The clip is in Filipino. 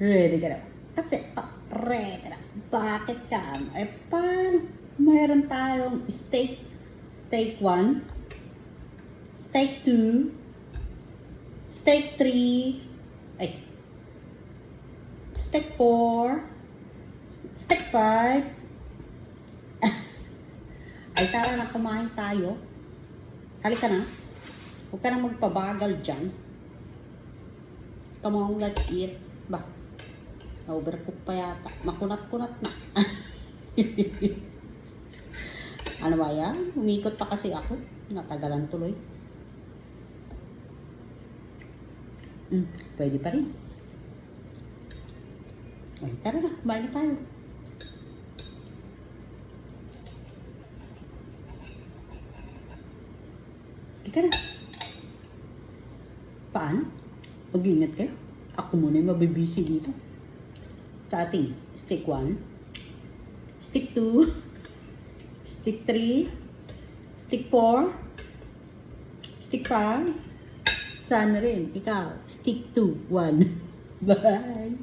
Ready ka na? Kasi, ready ka na. Bakit ka? Eh, paano? Mayroon tayong steak. Steak 1. Steak 2. Steak 3. Ay. Steak 4. Steak 5. Ay, tara na, kumain tayo. Halika na. Huwag ka na magpabagal dyan. Come on, let's eat. Ba? Na-overcook pa yata. Makunat-kunat na. Ano ba yan? Umikot pa kasi ako. Natagalan tuloy. Pwede pa rin. Ay, tara na. Kumain na tayo. Ika na. Paano? Mag-ingat kayo. Ako muna yung mabibisi dito. Sa ating stick 1, stick 2, stick 3, stick 4, stick 5. Sana rin. Ikaw, stick 2, 1. Bye!